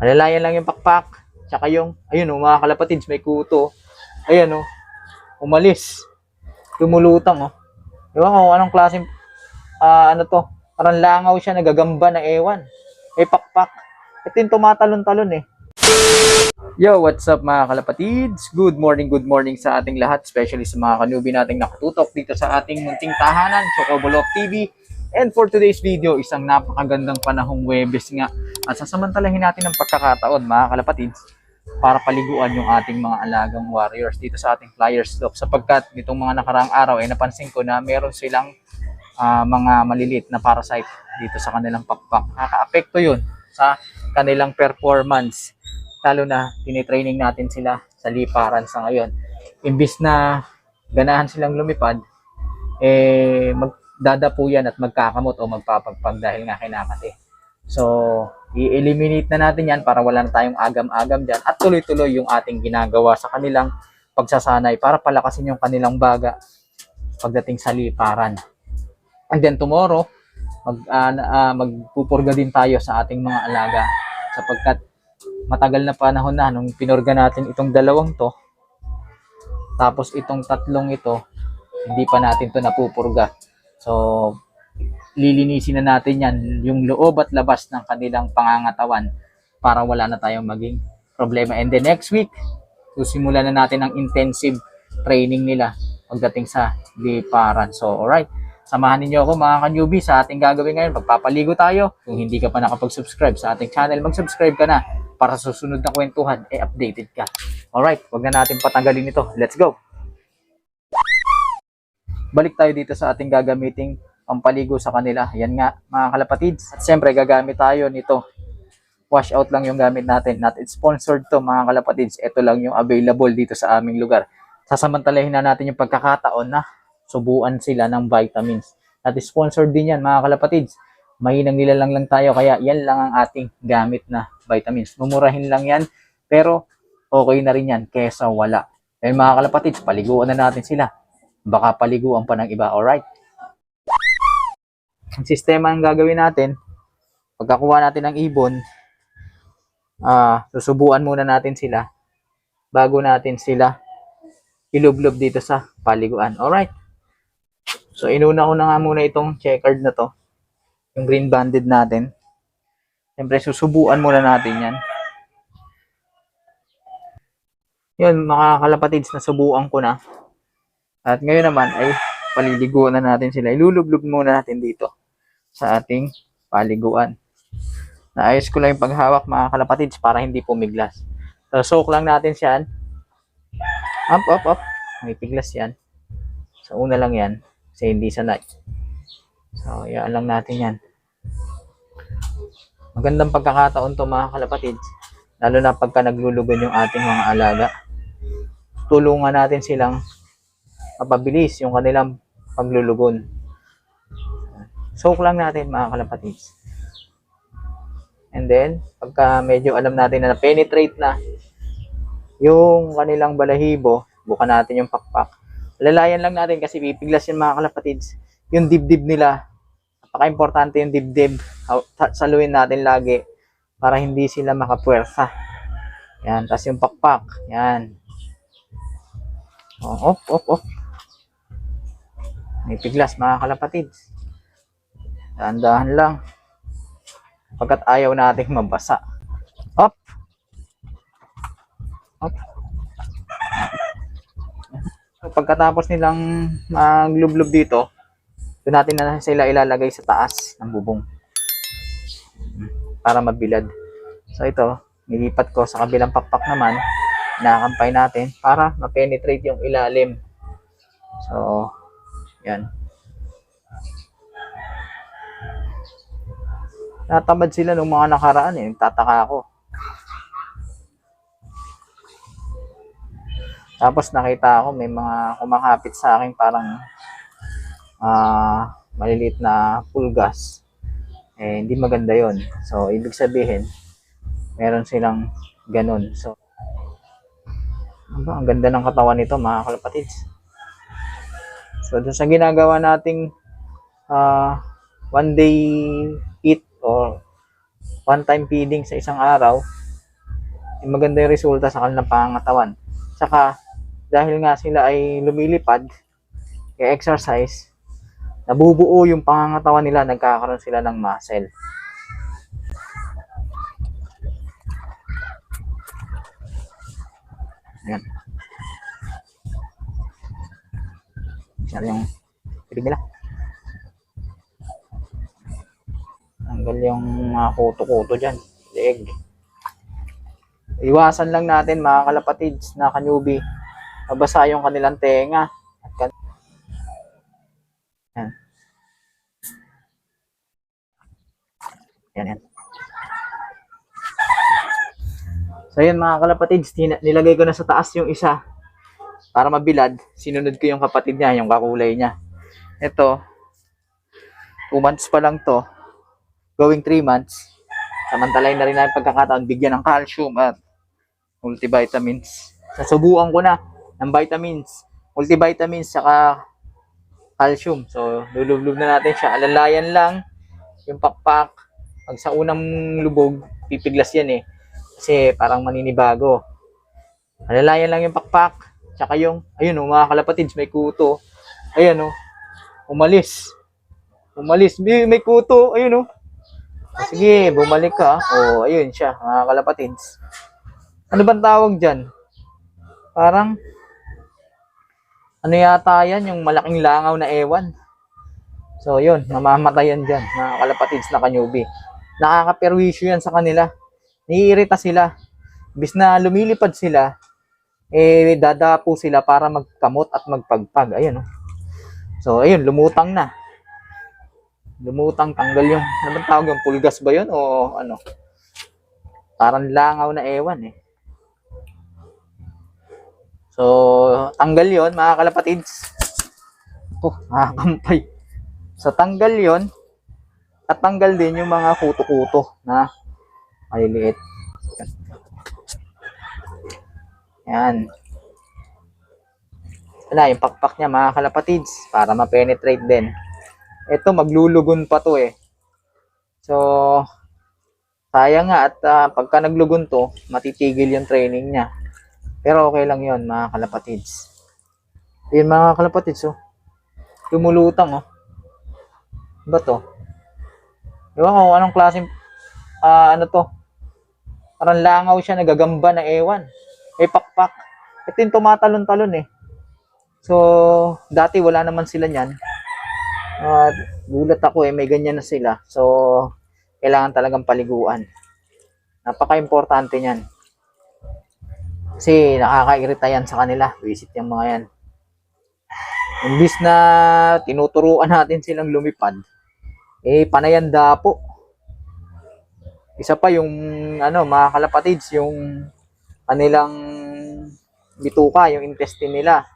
Alalayan lang yung pakpak. Tsaka yung, ayun o, mga kalapatids, may kuto. Ayan o, umalis. Tumulutang o. Ewan ko anong klaseng, ano to, parang langaw siya, nagagamba na ewan. May pakpak. Ito yung tumatalon-talon eh. Yo, what's up mga kalapatids? Good morning sa ating lahat, especially sa mga kanubi nating nakatutok dito sa ating munting tahanan, Chocobolok TV. And for today's video, isang napakagandang panahong Huwebes nga. At sasamantalahin natin ang pagkakataon mga kalapatids para paliguan yung ating mga alagang warriors dito sa ating Flyers Slope. Sapagkat nitong mga nakaraang araw ay napansin ko na meron silang mga maliliit na parasite dito sa kanilang pakpak. Nakaka-apekto yun sa kanilang performance. Lalo na tinitraining natin sila sa liparan sa ngayon. Imbis na ganahan silang lumipad, magdadapo yan at magkakamot o magpapagpag dahil nga kinakati. So, i-eliminate na natin yan para wala na tayong agam-agam dyan at tuloy-tuloy yung ating ginagawa sa kanilang pagsasanay para palakasin yung kanilang baga pagdating sa liparan. And then tomorrow, magpupurga din tayo sa ating mga alaga sapagkat matagal na panahon na nung pinurga natin itong dalawang to, tapos itong tatlong ito hindi pa natin to napupurga. So lilinisin na natin yan, yung loob at labas ng kanilang pangangatawan para wala na tayong maging problema. And then next week susimulan na natin ang intensive training nila pagdating sa liparan. So alright, samahan niyo ako mga ka-newbie sa ating gagawin ngayon. Magpapaligo tayo. Kung hindi ka pa nakapag-subscribe sa ating channel, mag-subscribe ka na para sa susunod na kwentuhan, updated ka. Alright, wag na natin patanggalin ito. Let's go! Balik tayo dito sa ating gagamiting pampaligo sa kanila. Yan nga, mga kalapatids. At siyempre, gagamit tayo nito. Wash out lang yung gamit natin. Not sponsored to, mga kalapatids. Ito lang yung available dito sa aming lugar. Sasamantalahin na natin yung pagkakataon na subuan sila ng vitamins. At sponsored din yan, mga kalapatids. Mahinang nilalang lang tayo, kaya yan lang ang ating gamit na vitamins. Mumurahin lang yan, pero okay na rin yan kesa wala. Kaya mga kalapatids, paliguan na natin sila. Baka paliguan pa ng iba, alright? Ang sistema ang gagawin natin, pagkakuha natin ng ibon, susubuan muna natin sila bago natin sila ilublob dito sa paliguan, alright? So inuna ko na nga muna itong checkered na to, yung green banded natin. Siyempre susubuan muna natin yan. Yun mga kalapatids, nasubuan ko na. At ngayon naman ay paliliguan na natin sila. Ilulublog muna natin dito sa ating paliguan. Naayos ko lang yung paghawak mga kalapatids para hindi pumiglas. So soak lang natin siyan. Up. May piglas yan. So una lang yan kasi hindi sanay. So yan lang natin yan. Magandang pagkakataon to mga kalapatids, lalo na pagka naglulugon yung ating mga alaga. Tulungan natin silang mapabilis yung kanilang paglulugon. Soak lang natin mga kalapatids. And then pagka medyo alam natin na penetrate na yung kanilang balahibo, bukan natin yung pakpak. Lalayan lang natin kasi pipiglas yan mga kalapatids. Yung dibdib nila, napaka-importante yung dibdib. Saluhin natin lagi para hindi sila makapuwersa. Yan, tapos yung pakpak. Yan. Off. May piglas mga kalapatids. Dahan-dahan lang. Pagkat ayaw nating mabasa. Up. So, pagkatapos nilang maglublob dito, doon natin na sila ilalagay sa taas ng bubong para mabilad. So ito, nilipat ko sa kabilang pakpak naman, nakakampay natin para ma-penetrate yung ilalim. So yan. Natamad sila nung mga nakaraan eh, nagtataka ako. Tapos nakita ako may mga kumakapit sa akin parang maliliit na pulgas. Hindi maganda yon. So ibig sabihin meron silang ganun. So ang ganda ng katawan nito mga kalapatids. So dun sa ginagawa nating one day eat or one time feeding sa isang araw, maganda yung resulta sa kanilang pangangatawan. Tsaka, dahil nga sila ay lumilipad, kaya exercise, nabubuo yung pangangatawan nila, nagkakaroon sila ng muscle. Ayan. Yan yung pilig nila. Tanggal yung mga kuto-kuto dyan. Leg. Iwasan lang natin mga kalapatids na kanyubi. Mabasa yung kanilang tenga. At yan. Yan. So yun mga kalapatids, nilagay ko na sa taas yung isa. Para mabilad, sinunod ko yung kapatid niya, yung kakulay niya. Ito, 2 months pa lang to. Going 3 months. Samantalayin na rin namin pagkakataon, bigyan ng calcium at multivitamins. Sasubukan ko na ng vitamins, multivitamins, saka calcium. So, lulublob na natin siya. Alalayan lang yung pakpak. Pag sa unang lubog, pipiglas yan eh. Kasi parang maninibago. Alalayan lang yung pakpak. Tsaka yung, ayun mga kalapatids, may kuto. Ayun umalis. May kuto, ayun sige, bumalik ka. Ayun siya, mga kalapatids. Ano bang tawag dyan? Parang, ano yata yan, yung malaking langaw na ewan. So, yun, mamamatay yan dyan, mga kalapatids na kanyubi. Nakakaperwisyo yan sa kanila. Naiirita sila. Bis na lumilipad sila, dadapo sila para magkamot at magpagpag. Ayun So, ayun, lumutang na. Lumutang, tanggal yung, ano bang tawag yung pulgas ba yun? O ano? Parang langaw na ewan eh. So, tanggal yon mga kalapatids. Nakakampay. So, tanggal yon at tanggal din yung mga kuto-kuto na maliliit. Yan. Wala, yung pakpak niya mga kalapatids para ma-penetrate din. Ito, maglulugon pa to eh. So, sayang nga at pagka naglugon to, matitigil yung training niya. Pero okay lang yon mga kalapatids. Yun mga kalapatids lumulutang Ba to? Ewan ko anong klaseng ano to? Parang langaw siya, nagagamba na ewan. May pakpak. Ito yung tumatalon-talon eh. So, dati wala naman sila niyan. Gulat ako may ganyan na sila. So, kailangan talagang paliguan. Napaka-importante niyan. Kasi nakakairita yan sa kanila. Visit yung mga yan. Imbis na tinuturuan natin silang lumipad, panayan dapo. Isa pa yung mga kalapatids, yung kanilang bituka, yung intestine nila.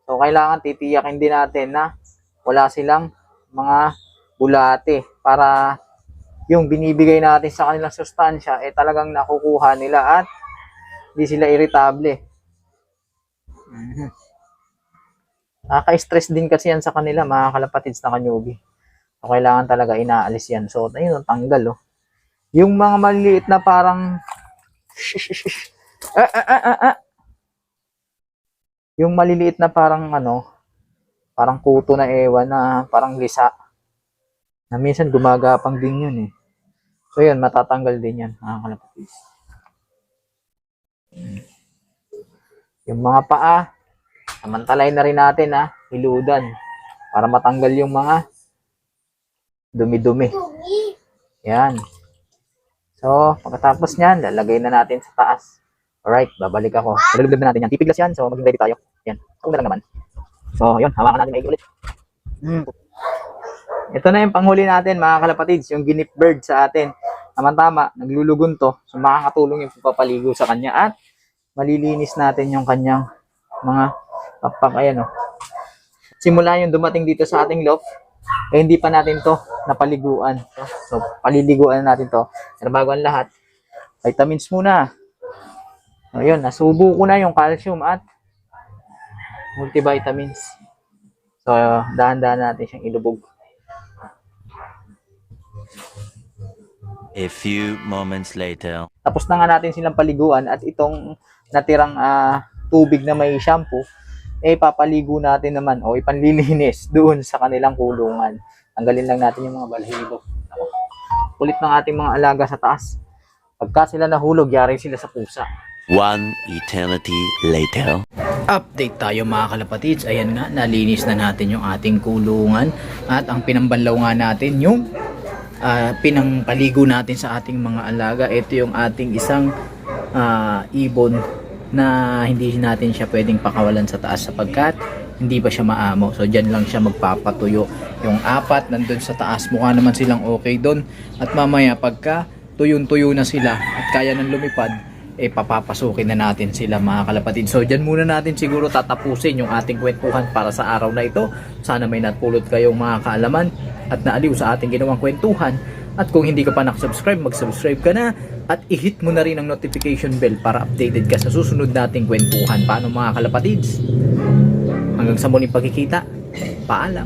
So, kailangan titiyakin din natin na wala silang mga bulate para yung binibigay natin sa kanilang sustansya talagang nakukuha nila at hindi sila irritable. Nakaka-stress din kasi yan sa kanila, mga kalapatids na kanyubi. So, kailangan talaga inaalis yan. So, ayun, tanggal Yung mga maliliit na parang yung maliliit na parang parang kuto na ewan na parang lisa. Na minsan gumagapang din yun eh. So yun, matatanggal din yan, mga kalapatids. Yung mga paa, samantalay na rin natin hiludan para matanggal yung mga dumi-dumi. Yan. So, pagkatapos niyan, lalagay na natin sa taas. Alright, babalik ako. Lalagdag na natin yan. Pipiglas yan, so maging ready tayo. Yan, ako na lang naman. So, yun, hawakan natin maigi ulit. Ito na yung panghuli natin, mga kalapatids, yung ginip bird sa atin. Tama-tama, naglulugon to. So, makakatulong yung papaligo sa kanya at malilinis natin yung kanyang mga pakpak. Ayan Simula yung dumating dito sa ating loft, hindi pa natin to napaliguan. So, paliliguan natin to. Pero bago ang lahat, vitamins muna. So, yun, nasubo ko na yung calcium at multivitamins. So, dahan-dahan natin siyang ilubog. A few moments later. Tapos na nga natin silang paliguan at itong natirang tubig na may shampoo, papaligo natin naman o ipanlilinis doon sa kanilang kulungan. Tanggalin lang natin yung mga balahibo. Ako, kulit ng ating mga alaga sa taas. Pagka sila nahulog, yari sila sa pusa. One eternity later. Update tayo mga kalapatids. Ayan nga, nalinis na natin yung ating kulungan at ang pinambanlaw nga natin yung pinangpaligo natin sa ating mga alaga. Ito yung ating isang ibon na hindi natin siya pwedeng pakawalan sa taas sapagkat hindi pa siya maamo. So dyan lang siya magpapatuyo. Yung apat nandun sa taas, mukha naman silang okay doon. At mamaya pagka tuyong-tuyo na sila at kaya nang lumipad, papapasukin na natin sila mga kalapatid. So dyan muna natin siguro tatapusin yung ating kwentuhan para sa araw na ito. Sana may napulot kayong mga kaalaman at naaliw sa ating ginawang kwentuhan. At kung hindi ka pa nakasubscribe, mag-subscribe ka na at i-hit mo na rin ang notification bell para updated ka sa susunod nating kwentuhan. Paano mga kalapatids? Hanggang sa muling pagkikita, paalam.